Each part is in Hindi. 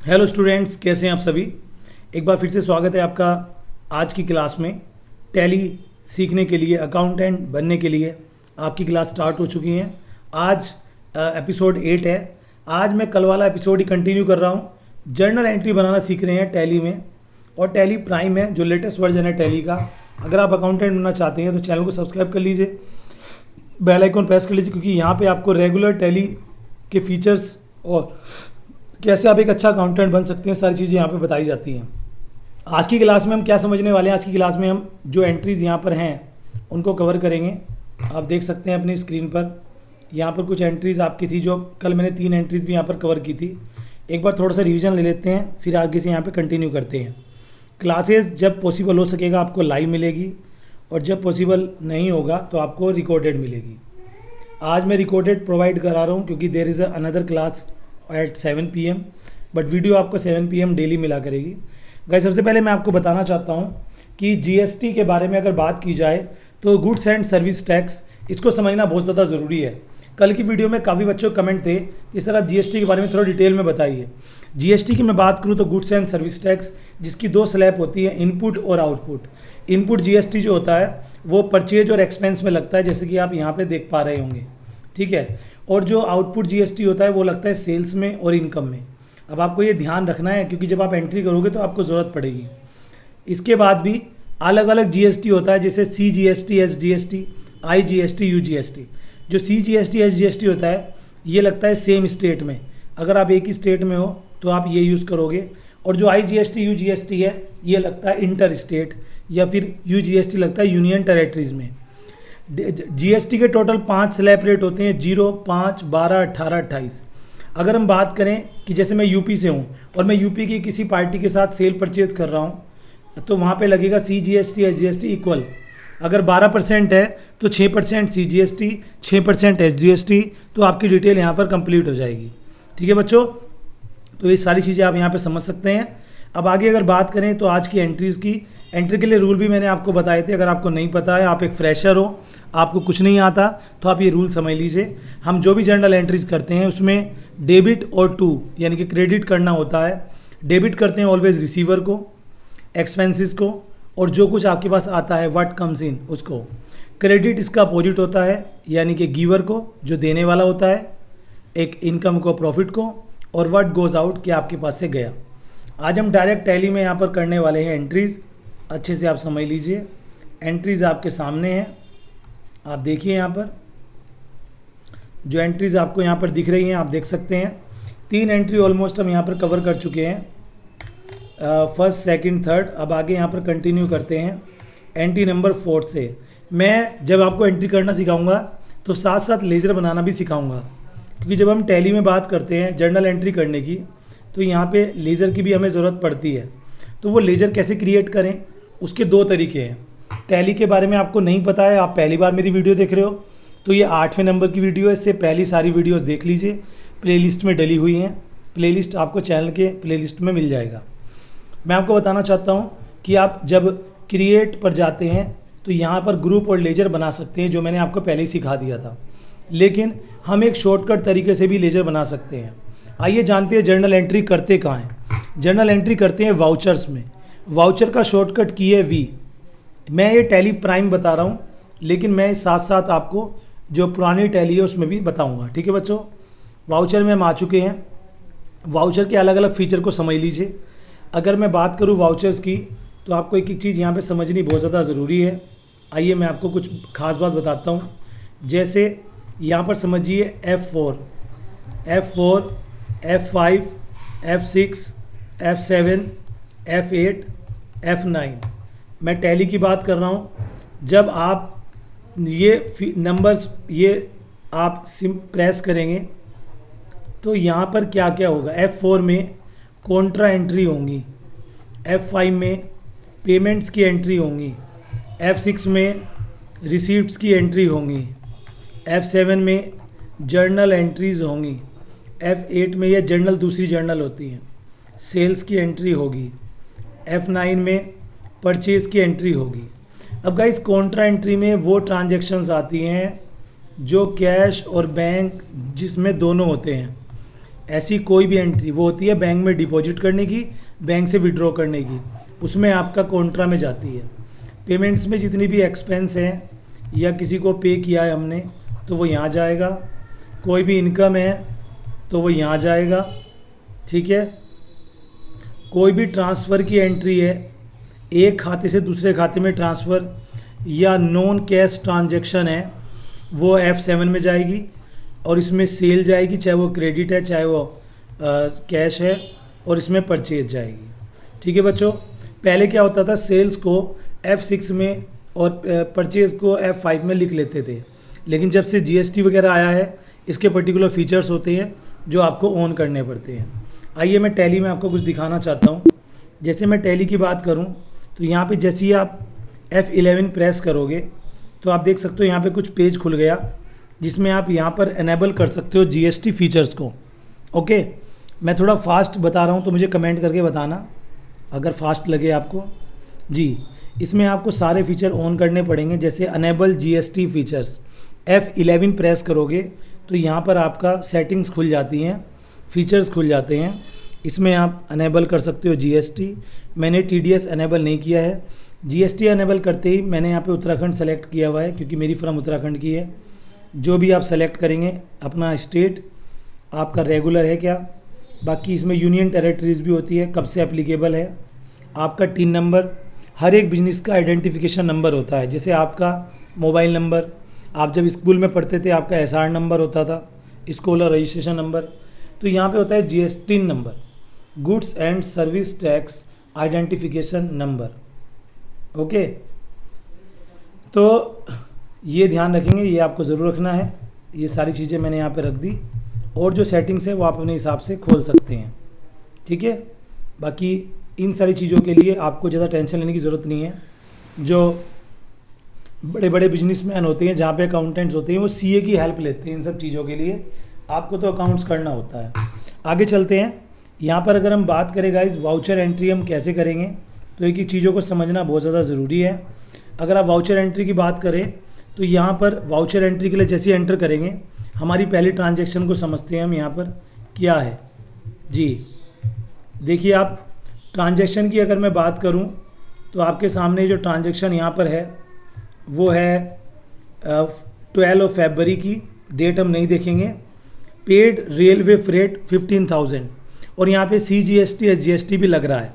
हेलो स्टूडेंट्स, कैसे हैं आप सभी। एक बार फिर से स्वागत है आपका आज की क्लास में। टैली सीखने के लिए, अकाउंटेंट बनने के लिए आपकी क्लास स्टार्ट हो चुकी है। आज एपिसोड 8 है। आज मैं कल वाला एपिसोड ही कंटिन्यू कर रहा हूँ। जर्नल एंट्री बनाना सीख रहे हैं टैली में, और टैली प्राइम है जो लेटेस्ट वर्जन है टैली का। अगर आप अकाउंटेंट बनना चाहते हैं तो चैनल को सब्सक्राइब कर लीजिए, बेल आइकन प्रेस कर लीजिए, क्योंकि यहाँ पे आपको रेगुलर टैली के फीचर्स और कैसे आप एक अच्छा अकाउंटेंट बन सकते हैं सारी चीज़ें यहाँ पे बताई जाती हैं। आज की क्लास में हम क्या समझने वाले हैं, आज की क्लास में हम जो एंट्रीज़ यहाँ पर हैं उनको कवर करेंगे। आप देख सकते हैं अपनी स्क्रीन पर, यहाँ पर कुछ एंट्रीज़ आपकी थी जो कल मैंने 3 एंट्रीज़ भी यहाँ पर कवर की थी। एक बार थोड़ा सा रिविज़न ले लेते हैं, फिर आगे से यहाँ पर कंटिन्यू करते हैं। क्लासेस जब पॉसिबल हो सकेगा आपको लाइव मिलेगी, और जब पॉसिबल नहीं होगा तो आपको रिकॉर्डेड मिलेगी। आज मैं रिकॉर्डेड प्रोवाइड करा रहा हूँ क्योंकि there is another class at 7 PM, but video आपको 7 PM डेली मिला करेगी। गाइस, सबसे पहले मैं आपको बताना चाहता हूँ कि GST के बारे में अगर बात की जाए तो गुड्स एंड सर्विस टैक्स, इसको समझना बहुत ज़्यादा ज़रूरी है। कल की वीडियो में काफ़ी बच्चों के कमेंट थे कि सर आप GST के बारे में थोड़ा डिटेल में बताइए। GST की मैं बात करूँ तो गुड्स एंड सर्विस टैक्स, जिसकी 2 स्लैब होती है, इनपुट और आउटपुट। इनपुट GST जो होता है वो परचेज और एक्सपेंस में लगता है, जैसे कि आप यहाँ पर देख पा रहे होंगे, ठीक है। और जो आउटपुट GST होता है वो लगता है सेल्स में और इनकम में। अब आपको ये ध्यान रखना है क्योंकि जब आप एंट्री करोगे तो आपको ज़रूरत पड़ेगी। इसके बाद भी अलग अलग GST होता है, जैसे CGST, SGST, IGST, UGST। जो CGST, SGST होता है ये लगता है सेम स्टेट में। अगर आप एक ही स्टेट में हो तो आप ये यूज़ करोगे। और जो IGST, UGST है ये लगता है इंटर स्टेट, या फिर UGST लगता है यूनियन टेरेटरीज़ में। GST के टोटल 5 स्लैब रेट होते हैं, 0, 5, 12, 18, 28। अगर हम बात करें कि जैसे मैं यूपी से हूँ और मैं यूपी की किसी पार्टी के साथ सेल परचेज कर रहा हूँ तो वहाँ पे लगेगा CGST, SGST इक्वल। अगर 12% है तो 6% CGST, 6% SGST, तो आपकी डिटेल यहाँ पर कंप्लीट हो जाएगी। ठीक है बच्चों, तो ये सारी चीज़ें आप यहाँ पर समझ सकते हैं। अब आगे अगर बात करें तो आज की एंट्रीज़ की, एंट्री के लिए रूल भी मैंने आपको बताए थे। अगर आपको नहीं पता है, आप एक फ्रेशर हो, आपको कुछ नहीं आता, तो आप ये रूल समझ लीजिए। हम जो भी जर्नल एंट्रीज करते हैं उसमें डेबिट और टू यानी कि क्रेडिट करना होता है। डेबिट करते हैं ऑलवेज रिसीवर को, एक्सपेंसेस को, और जो कुछ आपके पास आता है व्हाट कम्स इन उसको। क्रेडिट इसका अपोजिट होता है, यानी कि गिवर को, जो देने वाला होता है, एक इनकम को, प्रॉफिट को, और व्हाट गोज़ आउट कि आपके पास से गया। आज हम डायरेक्ट टैली में यहाँ पर करने वाले हैं एंट्रीज़। अच्छे से आप समझ लीजिए, एंट्रीज़ आपके सामने हैं। आप देखिए यहाँ पर जो एंट्रीज़ आपको यहाँ पर दिख रही हैं, आप देख सकते हैं 3 एंट्री ऑलमोस्ट हम यहाँ पर कवर कर चुके हैं, फर्स्ट, सेकंड, थर्ड। अब आगे यहाँ पर कंटिन्यू करते हैं एंट्री नंबर 4 से। मैं जब आपको एंट्री करना सिखाऊंगा तो साथ साथ लेज़र बनाना भी सिखाऊंगा, क्योंकि जब हम टैली में बात करते हैं जर्नल एंट्री करने की तो यहाँ पे लेज़र की भी हमें ज़रूरत पड़ती है। तो वो लेज़र कैसे क्रिएट करें, उसके 2 तरीके हैं। टैली के बारे में आपको नहीं पता है, आप पहली बार मेरी वीडियो देख रहे हो, तो ये 8वें नंबर की वीडियो है। इससे पहली सारी वीडियोस देख लीजिए, प्लेलिस्ट में डली हुई हैं। प्लेलिस्ट आपको चैनल के प्लेलिस्ट में मिल जाएगा। मैं आपको बताना चाहता हूँ कि आप जब क्रिएट पर जाते हैं तो यहाँ पर ग्रुप और लेज़र बना सकते हैं, जो मैंने आपको पहले ही सिखा दिया था। लेकिन हम एक शॉर्टकट तरीके से भी लेज़र बना सकते हैं। आइए जानते हैं जर्नल एंट्री करते कहाँ हैं। जर्नल एंट्री करते हैं वाउचर्स में। वाउचर का शॉर्टकट की है V। मैं ये टैली प्राइम बता रहा हूँ, लेकिन मैं साथ साथ आपको जो पुरानी टैली है उसमें भी बताऊँगा। ठीक है बच्चों, वाउचर में हम आ चुके हैं। वाउचर के अलग अलग फ़ीचर को समझ लीजिए। अगर मैं बात करूँ वाउचर्स की तो आपको एक एक चीज़ यहाँ पे समझनी बहुत ज़्यादा ज़रूरी है। आइए मैं आपको कुछ खास बात बताता हूँ। जैसे यहाँ पर समझिए F4, F5, F6, F7, F8, F9। मैं टैली की बात कर रहा हूँ। जब आप ये नंबर्स ये आप सिम प्रेस करेंगे तो यहाँ पर क्या क्या होगा। F4 में कॉन्ट्रा एंट्री होंगी, F5 में पेमेंट्स की एंट्री होंगी, F6 में रिसीप्ट्स की एंट्री होंगी, F7 में जर्नल एंट्रीज़ होंगी, F8 में ये जर्नल दूसरी जर्नल होती हैं, सेल्स की एंट्री होगी, F9 में परचेज़ की एंट्री होगी। अब गाइस, कॉन्ट्रा एंट्री में वो ट्रांजैक्शंस आती हैं जो कैश और बैंक जिसमें दोनों होते हैं। ऐसी कोई भी एंट्री वो होती है बैंक में डिपॉजिट करने की, बैंक से विड्रॉ करने की, उसमें आपका कॉन्ट्रा में जाती है। पेमेंट्स में जितनी भी एक्सपेंस हैं या किसी को पे किया है हमने तो वो यहाँ जाएगा, कोई भी इनकम है तो वो यहाँ जाएगा, ठीक है। कोई भी ट्रांसफ़र की एंट्री है, एक खाते से दूसरे खाते में ट्रांसफ़र या नॉन कैश ट्रांजैक्शन है, वो F7 में जाएगी और इसमें सेल जाएगी, चाहे वो क्रेडिट है चाहे वो कैश है, और इसमें परचेज जाएगी, ठीक है बच्चों। पहले क्या होता था, सेल्स को F6 में और परचेज को F5 में लिख लेते थे, लेकिन जब से GST वगैरह आया है इसके पर्टिकुलर फीचर्स होते हैं जो आपको ऑन करने पड़ते हैं। आइए मैं टैली में आपको कुछ दिखाना चाहता हूँ। जैसे मैं टैली की बात करूँ तो यहाँ पे जैसे ही आप F11 प्रेस करोगे तो आप देख सकते हो यहाँ पे कुछ पेज खुल गया जिसमें आप यहाँ पर एनेबल कर सकते हो GST फीचर्स को। ओके, मैं थोड़ा फास्ट बता रहा हूँ तो मुझे कमेंट करके बताना अगर फास्ट लगे आपको। जी, इसमें आपको सारे फीचर ऑन करने पड़ेंगे। जैसे enable GST features, F11 press करोगे तो यहाँ पर आपका सेटिंग्स खुल जाती हैं, फीचर्स खुल जाते हैं। इसमें आप अनेबल कर सकते हो GST। मैंने TDS अनेबल नहीं किया है। GST अनेबल करते ही मैंने यहाँ पे उत्तराखंड सेलेक्ट किया हुआ है क्योंकि मेरी फर्म उत्तराखंड की है। जो भी आप सेलेक्ट करेंगे अपना स्टेट आपका रेगुलर है क्या, बाकी इसमें यूनियन टेरेटरीज भी होती है, कब से एप्लीकेबल है, आपका टिन नंबर, हर एक बिजनेस का आइडेंटिफिकेशन नंबर होता है। जैसे आपका मोबाइल नंबर, आप जब स्कूल में पढ़ते थे आपका SR नंबर होता था, स्कॉलर रजिस्ट्रेशन नंबर, तो यहाँ पे होता है GST number, goods and service tax identification number. Okay, तो ये ध्यान रखेंगे, ये आपको ज़रूर रखना है। ये सारी चीज़ें मैंने यहाँ पे रख दी और जो सेटिंग्स है वो आप अपने हिसाब से खोल सकते हैं, ठीक है। बाकी इन सारी चीज़ों के लिए आपको ज़्यादा टेंशन लेने की ज़रूरत नहीं है। जो बड़े बड़े बिजनेसमैन होते हैं, जहाँ पे अकाउंटेंट्स होते हैं, वो CA की हेल्प लेते हैं इन सब चीज़ों के लिए। आपको तो अकाउंट्स करना होता है। आगे चलते हैं। यहाँ पर अगर हम बात करें गाइस वाउचर एंट्री हम कैसे करेंगे, तो एक चीज़ों को समझना बहुत ज़्यादा ज़रूरी है। अगर आप वाउचर एंट्री की बात करें तो यहाँ पर वाउचर एंट्री के लिए जैसे एंटर करेंगे, हमारी पहली ट्रांजैक्शन को समझते हैं हम यहाँ पर क्या है। जी देखिए, आप ट्रांजैक्शन की अगर मैं बात करूँ तो आपके सामने जो ट्रांजैक्शन यहाँ पर है वो है 12 फरवरी की, डेट हम नहीं देखेंगे। पेड रेलवे फ्रेट 15,000 और यहाँ पे CGST SGST भी लग रहा है।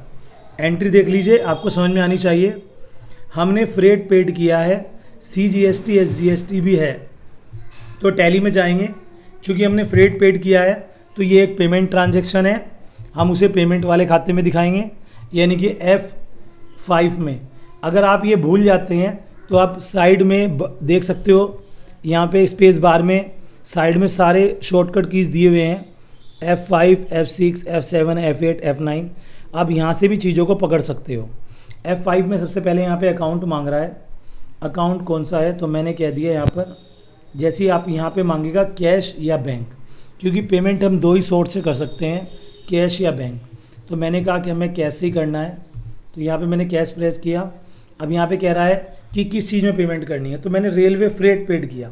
एंट्री देख लीजिए, आपको समझ में आनी चाहिए। हमने फ्रेट पेड किया है, CGST SGST भी है, तो टैली में जाएंगे। चूँकि हमने फ्रेट पेड किया है तो ये एक पेमेंट ट्रांजैक्शन है, हम उसे पेमेंट वाले खाते में दिखाएंगे, यानी कि F5 में। अगर आप ये भूल जाते हैं तो आप साइड में देख सकते हो, यहाँ पे स्पेस बार में साइड में सारे शॉर्टकट कीज़ दिए हुए हैं, F5, F6, F7, F8, F9। आप यहाँ से भी चीज़ों को पकड़ सकते हो। F5 में सबसे पहले यहाँ पे अकाउंट मांग रहा है। अकाउंट कौन सा है, तो मैंने कह दिया यहाँ पर, जैसे ही आप यहाँ पे मांगेगा कैश या बैंक, क्योंकि पेमेंट हम दो ही सोर्स से कर सकते हैं, कैश या बैंक। तो मैंने कहा कि हमें कैश से ही करना है, तो यहाँ पे मैंने कैश प्रेस किया। अब यहाँ पे कह रहा है कि किस चीज़ में पेमेंट करनी है, तो मैंने रेलवे फ्रेट पेड किया।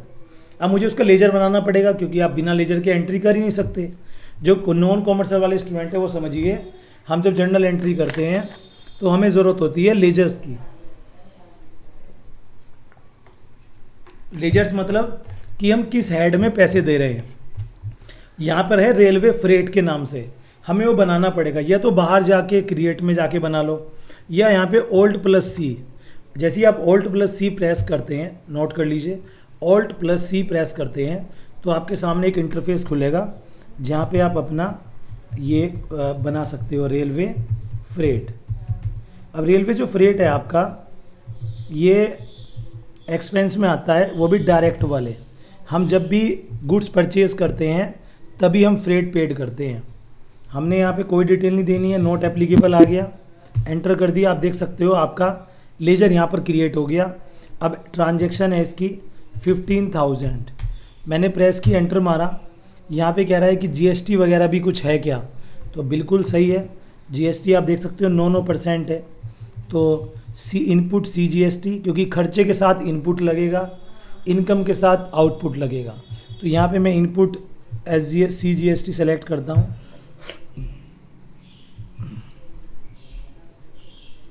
अब मुझे उसका लेजर बनाना पड़ेगा क्योंकि आप बिना लेजर के एंट्री कर ही नहीं सकते। जो नॉन कॉमर्शियल वाले स्टूडेंट है वो समझिए, हम जब जर्नल एंट्री करते हैं तो हमें ज़रूरत होती है लेजर्स की। लेजर्स मतलब कि हम किस हेड में पैसे दे रहे हैं। यहाँ पर है रेलवे फ्रेट के नाम से, हमें वो बनाना पड़ेगा। या तो बाहर जाके क्रिएट में जाके बना लो, या यहाँ पे Alt+C। जैसे ही आप Alt+C प्रेस करते हैं, नोट कर लीजिए, Alt+C प्रेस करते हैं तो आपके सामने एक इंटरफेस खुलेगा जहाँ पे आप अपना ये बना सकते हो रेलवे फ्रेट। अब रेलवे जो फ्रेट है आपका, ये एक्सपेंस में आता है, वो भी डायरेक्ट वाले। हम जब भी गुड्स परचेज करते हैं तभी हम फ्रेट पेड करते हैं। हमने यहाँ पे कोई डिटेल नहीं देनी है, नॉट एप्लीकेबल आ गया, एंटर कर दिया। आप देख सकते हो आपका लेजर यहाँ पर क्रिएट हो गया। अब ट्रांजैक्शन है इसकी 15,000, मैंने प्रेस की, एंटर मारा। यहाँ पे कह रहा है कि GST वगैरह भी कुछ है क्या, तो बिल्कुल सही है। GST आप देख सकते हो 9% है, तो इनपुट CGST, क्योंकि खर्चे के साथ इनपुट लगेगा, इनकम के साथ आउटपुट लगेगा। तो यहाँ पे मैं इनपुट CGST सेलेक्ट करता हूँ।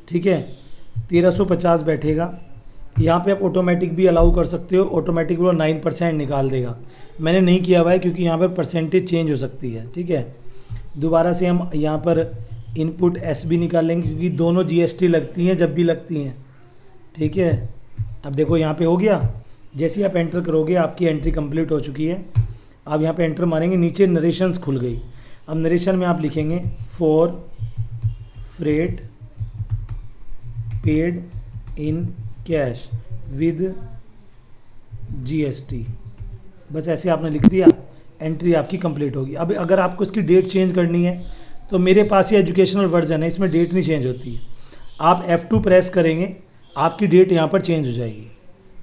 ठीक है, 1350 बैठेगा। यहाँ पे आप ऑटोमेटिक भी अलाउ कर सकते हो, ऑटोमेटिक वो 9% निकाल देगा। मैंने नहीं किया हुआ है क्योंकि यहाँ पर परसेंटेज चेंज हो सकती है। ठीक है, दोबारा से हम यहाँ पर इनपुट एस बी निकालेंगे क्योंकि दोनों जीएसटी लगती हैं जब भी लगती हैं। ठीक है, अब देखो यहाँ पे हो गया। जैसे ही आप एंटर करोगे आपकी एंट्री कंप्लीट हो चुकी है। अब यहाँ पे एंटर मारेंगे, नीचे नरेशंस खुल गई। अब नरेशन में आप लिखेंगे for freight paid in cash with GST, बस ऐसे आपने लिख दिया, एंट्री आपकी कंप्लीट होगी। अब अगर आपको इसकी डेट चेंज करनी है तो मेरे पास ये एजुकेशनल वर्जन है, इसमें डेट नहीं चेंज होती है। आप F2 प्रेस करेंगे, आपकी डेट यहाँ पर चेंज हो जाएगी।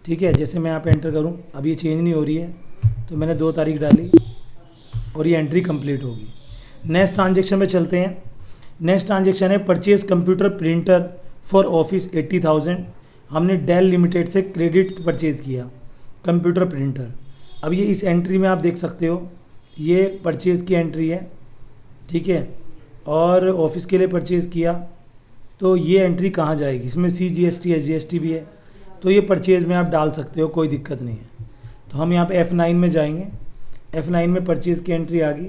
ठीक है, जैसे मैं यहाँ पे एंटर करूँ, अब ये चेंज नहीं हो रही है तो मैंने 2 तारीख डाली और ये एंट्री कंप्लीट होगी। नेक्स्ट ट्रांजेक्शन में चलते हैं। नेक्स्ट ट्रांजेक्शन है purchase computer printer for office 80,000। हमने डेल लिमिटेड से क्रेडिट परचेज़ किया कंप्यूटर प्रिंटर। अब ये इस एंट्री में आप देख सकते हो, ये परचेज़ की एंट्री है। ठीक है, और ऑफिस के लिए परचेज़ किया तो ये एंट्री कहाँ जाएगी, इसमें CGST SGST भी है, तो ये परचेज़ में आप डाल सकते हो, कोई दिक्कत नहीं है। तो हम यहाँ पे F9 में जाएंगे। F9 में परचेज़ की एंट्री आ गई।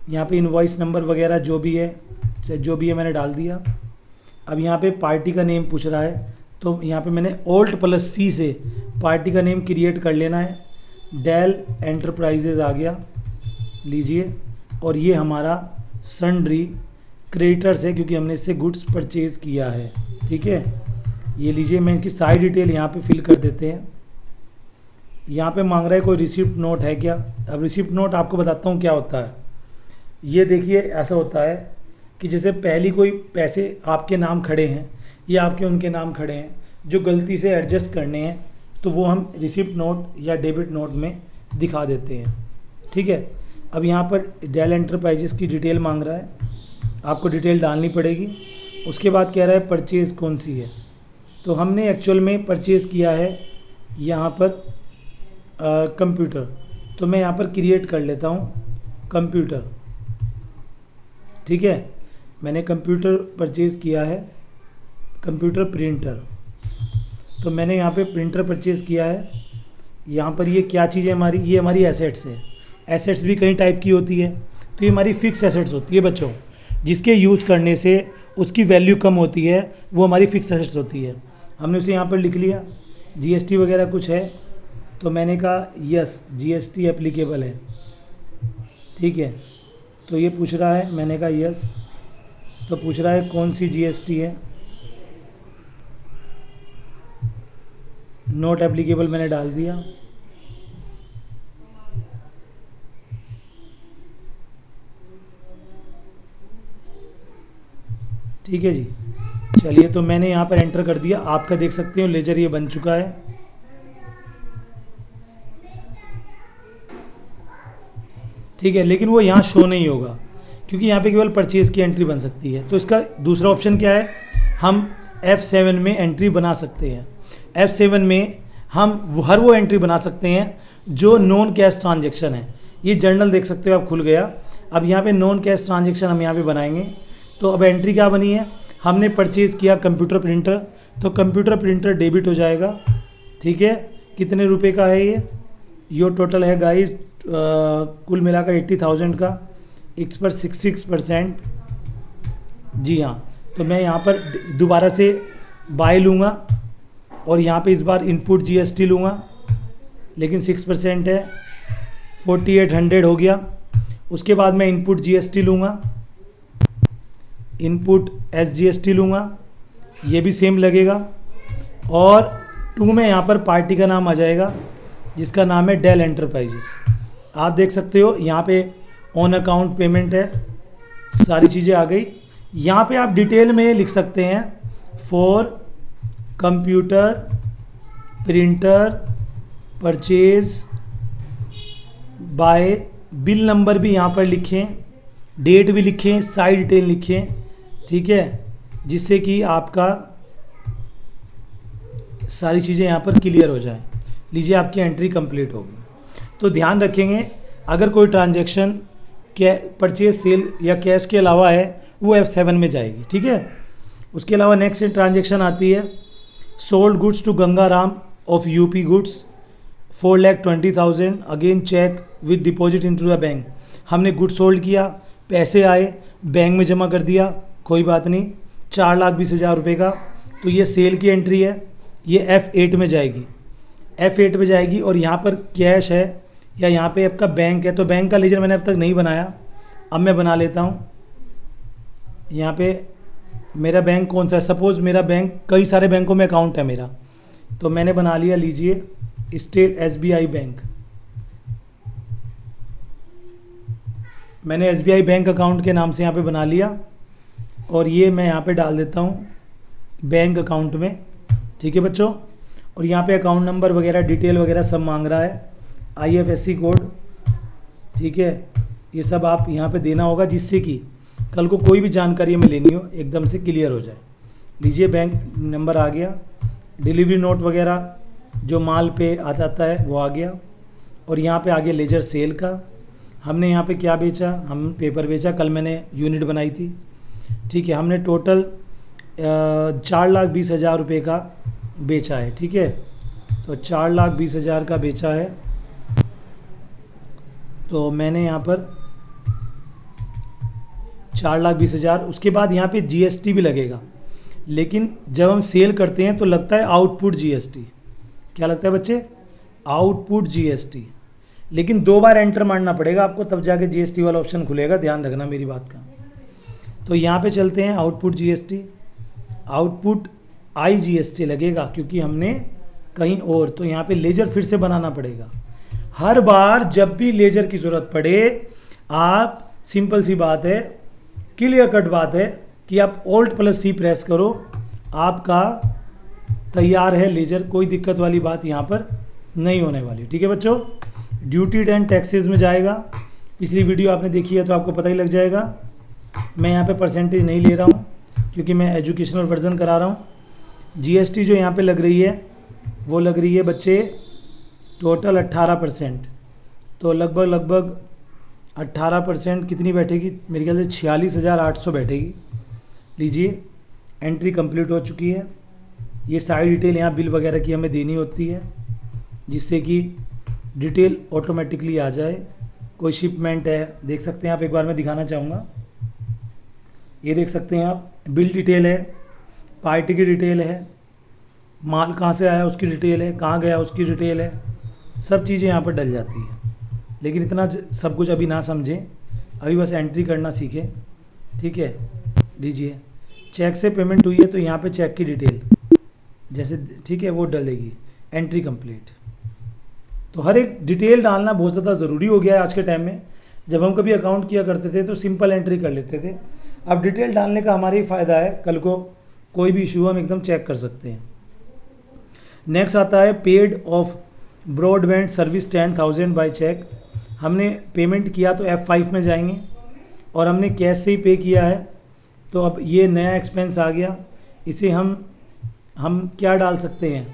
यहाँ पे इनवॉइस नंबर वगैरह जो भी है मैंने डाल दिया। अब यहाँ पे पार्टी का नेम पूछ रहा है तो यहाँ पे मैंने Alt+C से पार्टी का नेम क्रिएट कर लेना है। डेल एंटरप्राइजेज़ आ गया, लीजिए, और ये हमारा सन्ड्री क्रेडिटर्स है क्योंकि हमने इससे गुड्स परचेज़ किया है। ठीक है, ये लीजिए, मैं इनकी सारी डिटेल यहाँ पे फिल कर देते हैं। यहाँ पे मांग रहा है कोई रिसिप्ट नोट है क्या। अब रिसिप्ट नोट आपको बताता हूँ क्या होता है। ये देखिए, ऐसा होता है कि जैसे पहली कोई पैसे आपके नाम खड़े हैं या आपके उनके नाम खड़े हैं जो गलती से एडजस्ट करने हैं, तो वो हम रिसिप्ट नोट या डेबिट नोट में दिखा देते हैं। ठीक है, अब यहाँ पर डेल एंटरप्राइजेस की डिटेल मांग रहा है, आपको डिटेल डालनी पड़ेगी। उसके बाद कह रहा है परचेज़ कौन सी है, तो हमने एक्चुअल में परचेज़ किया है यहाँ पर कंप्यूटर, तो मैं यहाँ पर क्रिएट कर लेता हूँ कंप्यूटर। ठीक है, मैंने कंप्यूटर परचेज़ किया है, कंप्यूटर प्रिंटर, तो मैंने यहाँ पे प्रिंटर परचेज़ किया है। यहाँ पर ये क्या चीज़ है हमारी, ये हमारी एसेट्स है। एसेट्स भी कई टाइप की होती है, तो ये हमारी फिक्स एसेट्स होती है बच्चों, जिसके यूज करने से उसकी वैल्यू कम होती है, वो हमारी फिक्स एसेट्स होती है। हमने उसे यहाँ पर लिख लिया। जीएसटी वगैरह कुछ है तो मैंने कहा यस जीएसटी एप्लीकेबल है। ठीक है, तो ये पूछ रहा है, मैंने कहा यस, तो पूछ रहा है कौन सी जीएसटी है, नोट एप्लीकेबल मैंने डाल दिया। ठीक है जी, चलिए, तो मैंने यहाँ पर एंटर कर दिया। आपका देख सकते हो लेजर ये बन चुका है। ठीक है, लेकिन वो यहाँ शो नहीं होगा क्योंकि यहाँ पे केवल परचेज़ की एंट्री बन सकती है। तो इसका दूसरा ऑप्शन क्या है, हम F7 में एंट्री बना सकते हैं। F7 में हम हर वो एंट्री बना सकते हैं जो नॉन कैश ट्रांजेक्शन है। ये जर्नल देख सकते हो आप खुल गया। अब यहाँ पे नॉन कैश ट्रांजेक्शन हम यहाँ पे बनाएंगे। तो अब एंट्री क्या बनी है, हमने परचेज़ किया कंप्यूटर प्रिंटर, तो कंप्यूटर प्रिंटर डेबिट हो जाएगा। ठीक है, कितने रुपए का है ये टोटल है गाइस, कुल मिलाकर 80,000 का, इस पर 66%। जी हाँ, तो मैं यहाँ पर दोबारा से बाय लूँगा और यहाँ पे इस बार इनपुट जीएसटी लूँगा, लेकिन 6% है, 4800 हो गया। उसके बाद मैं इनपुट जीएसटी लूँगा, इनपुट एसजीएसटी लूँगा, ये भी सेम लगेगा। और 2 में यहाँ पर पार्टी का नाम आ जाएगा जिसका नाम है डेल एंटरप्राइजेस। आप देख सकते हो यहाँ पे ऑन अकाउंट पेमेंट है, सारी चीज़ें आ गई। यहाँ पे आप डिटेल में लिख सकते हैं for computer printer purchase by, bill number भी यहाँ पर लिखें, डेट भी लिखें, साइड डिटेल लिखें। ठीक है, जिससे कि आपका सारी चीज़ें यहाँ पर क्लियर हो जाए। लीजिए, आपकी एंट्री कंप्लीट होगी। तो ध्यान रखेंगे, अगर कोई ट्रांजैक्शन परचेज सेल या कैश के अलावा है वो F7 में जाएगी। ठीक है, उसके अलावा नेक्स्ट ट्रांजेक्शन आती है sold goods to Gangaram of UP goods 4,20,000 again cheque with deposit into the bank. हमने गुड सोल्ड किया, पैसे आए, बैंक में जमा कर दिया, कोई बात नहीं, 4,20,000 रुपये का। तो ये सेल की एंट्री है, ये F8 में जाएगी, F8 में जाएगी। और यहाँ पर कैश है या यहाँ पे आपका बैंक है, तो बैंक का लेजर मैंने अब तक नहीं बनाया, अब मैं बना लेता हूँ। यहाँ पे मेरा बैंक कौन सा है, सपोज़ मेरा बैंक कई सारे बैंकों में अकाउंट है मेरा, तो मैंने बना लिया, लीजिए स्टेट SBI बैंक। मैंने SBI बैंक अकाउंट के नाम से यहाँ पे बना लिया और ये मैं यहाँ पे डाल देता हूँ बैंक अकाउंट में, ठीक है बच्चों। और यहाँ पे अकाउंट नंबर वगैरह डिटेल वगैरह सब मांग रहा है, IFSC कोड, ठीक है, ये सब आप यहाँ पे देना होगा, जिससे कि कल को कोई भी जानकारी हमें लेनी हो एकदम से क्लियर हो जाए। लीजिए बैंक नंबर आ गया, डिलीवरी नोट वगैरह जो माल पे आ जाता है वो आ गया। और यहाँ पे आ गया लेजर सेल का, हमने यहाँ पे क्या बेचा, हम पेपर बेचा, कल मैंने यूनिट बनाई थी, ठीक है। हमने टोटल 4,20,000 रुपये का बेचा है, ठीक है। तो 4,20,000 का बेचा है, तो मैंने यहाँ पर 4,20,000। उसके बाद यहाँ पे GST भी लगेगा, लेकिन जब हम सेल करते हैं तो लगता है आउटपुट GST। क्या लगता है बच्चे? Output GST। लेकिन 2 बार एंटर मारना पड़ेगा आपको, तब जाके GST वाला ऑप्शन खुलेगा, ध्यान रखना मेरी बात का। तो यहाँ पे चलते हैं आउटपुट GST, आउटपुट IGST लगेगा क्योंकि हमने कहीं और, तो यहाँ पे लेजर फिर से बनाना पड़ेगा। हर बार जब भी लेजर की ज़रूरत पड़े, आप सिंपल सी बात है, क्लियर कट बात है कि आप Alt+C प्रेस करो, आपका तैयार है लेजर, कोई दिक्कत वाली बात यहाँ पर नहीं होने वाली, ठीक है बच्चों। ड्यूटीज एंड टैक्सेस में जाएगा, पिछली वीडियो आपने देखी है तो आपको पता ही लग जाएगा। मैं यहाँ पे परसेंटेज नहीं ले रहा हूँ क्योंकि मैं एजुकेशनल वर्जन करा रहा हूँ। GST जो यहाँ पे लग रही है वो लग रही है बच्चे टोटल 18%, तो लगभग 18% कितनी बैठेगी, मेरे ख्याल से 46,800 बैठेगी। लीजिए एंट्री कंप्लीट हो चुकी है। ये सारी डिटेल यहाँ बिल वगैरह की हमें देनी होती है, जिससे कि डिटेल ऑटोमेटिकली आ जाए। कोई शिपमेंट है, देख सकते हैं आप, एक बार मैं दिखाना चाहूँगा, ये देख सकते हैं आप, बिल डिटेल है, पार्टी की डिटेल है, माल कहाँ से आया उसकी डिटेल है, कहाँ गया उसकी डिटेल है, सब चीज़ें यहाँ पर डल जाती है। लेकिन इतना सब कुछ अभी ना समझें, अभी बस एंट्री करना सीखें, ठीक है। लीजिए चेक से पेमेंट हुई है तो यहाँ पे चेक की डिटेल जैसे, ठीक है, वो डलेगी, एंट्री कंप्लीट। तो हर एक डिटेल डालना बहुत ज़्यादा ज़रूरी हो गया है आज के टाइम में। जब हम कभी अकाउंट किया करते थे तो सिंपल एंट्री कर लेते थे, अब डिटेल डालने का हमारा ही फ़ायदा है, कल को कोई भी इशू हम एकदम चेक कर सकते हैं। नेक्स्ट आता है paid of broadband service 10,000 by cheque. हमने पेमेंट किया तो F5 में जाएंगे, और हमने कैश से ही पे किया है, तो अब ये नया एक्सपेंस आ गया। इसे हम क्या डाल सकते हैं,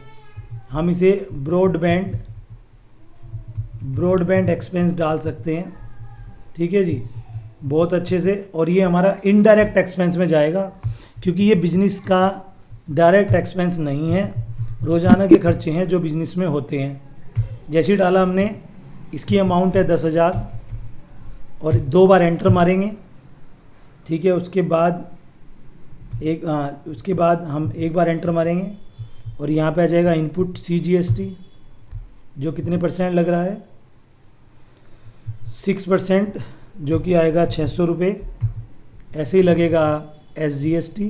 हम इसे ब्रॉडबैंड एक्सपेंस डाल सकते हैं, ठीक है जी, बहुत अच्छे से। और ये हमारा इनडायरेक्ट एक्सपेंस में जाएगा क्योंकि ये बिजनेस का डायरेक्ट एक्सपेंस नहीं है, रोज़ाना के खर्चे हैं जो बिजनेस में होते हैं। जैसे ही डाला हमने, इसकी अमाउंट है 10,000 और 2 बार एंटर मारेंगे, ठीक है। उसके बाद हम एक बार एंटर मारेंगे और यहाँ पे आ जाएगा इनपुट CGST, जो कितने % लग रहा है, 6%, जो कि आएगा 600 रुपये। ऐसे ही लगेगा SGST,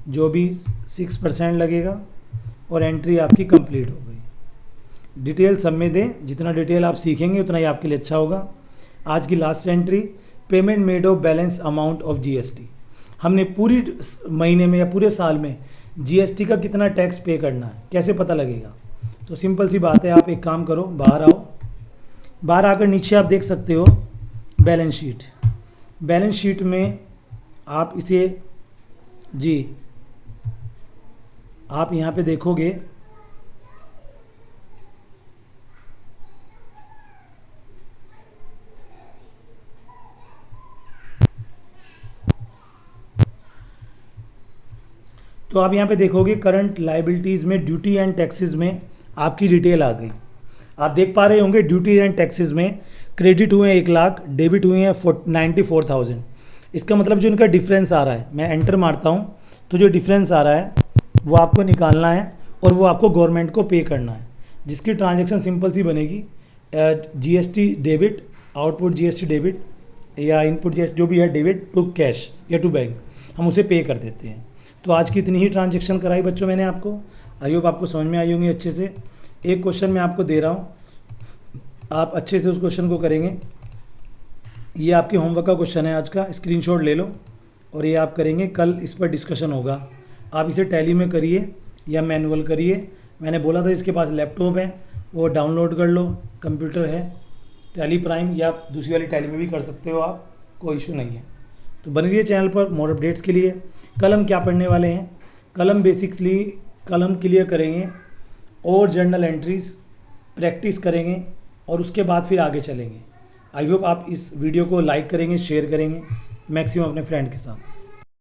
जो भी 6% लगेगा, और एंट्री आपकी कंप्लीट हो गई। डिटेल सब में दें, जितना डिटेल आप सीखेंगे उतना ही आपके लिए अच्छा होगा। आज की last entry, payment made of balance amount of GST। हमने पूरी महीने में या पूरे साल में GST का कितना टैक्स पे करना है, कैसे पता लगेगा? तो सिंपल सी बात है, आप एक काम करो, बाहर आओ, बाहर आकर नीचे आप देख सकते हो बैलेंस शीट। बैलेंस शीट में आप इसे जी, आप यहाँ पे देखोगे तो आप यहाँ पे देखोगे करंट लाइबिलिटीज़ में ड्यूटी एंड टैक्सेस में आपकी डिटेल आ गई। आप देख पा रहे होंगे ड्यूटी एंड टैक्सेस में क्रेडिट हुए हैं 1,00,000, डेबिट हुए हैं 94,000। इसका मतलब जो इनका डिफरेंस आ रहा है, मैं एंटर मारता हूँ तो जो डिफरेंस आ रहा है वो आपको निकालना है और वो आपको गवर्नमेंट को पे करना है, जिसकी ट्रांजैक्शन सिंपल सी बनेगी। GST debit, output GST debit या इनपुट जीएसटी जो भी है डेबिट टू कैश या टू बैंक, हम उसे पे कर देते हैं। तो आज की इतनी ही ट्रांजैक्शन कराई बच्चों मैंने आपको। आई होप आपको समझ में आई होंगी अच्छे से। एक क्वेश्चन मैं आपको दे रहा हूँ, आप अच्छे से उस क्वेश्चन को करेंगे। ये आपके होमवर्क का क्वेश्चन है आज का, स्क्रीनशॉट ले लो और ये आप करेंगे। कल इस पर डिस्कशन होगा। आप इसे टैली में करिए या मैनुअल करिए। मैंने बोला था इसके पास लैपटॉप है वो डाउनलोड कर लो, कंप्यूटर है टैली प्राइम, या आप दूसरी वाली टैली में भी कर सकते हो आप, कोई इशू नहीं है। तो बने रहिए चैनल पर मोर अपडेट्स के लिए। कल हम क्या पढ़ने वाले हैं, कल हम बेसिकली कल हम क्लियर करेंगे और जर्नल एंट्रीज प्रैक्टिस करेंगे और उसके बाद फिर आगे चलेंगे। आई होप आप इस वीडियो को लाइक करेंगे, शेयर करेंगे मैक्सिमम अपने फ्रेंड के साथ।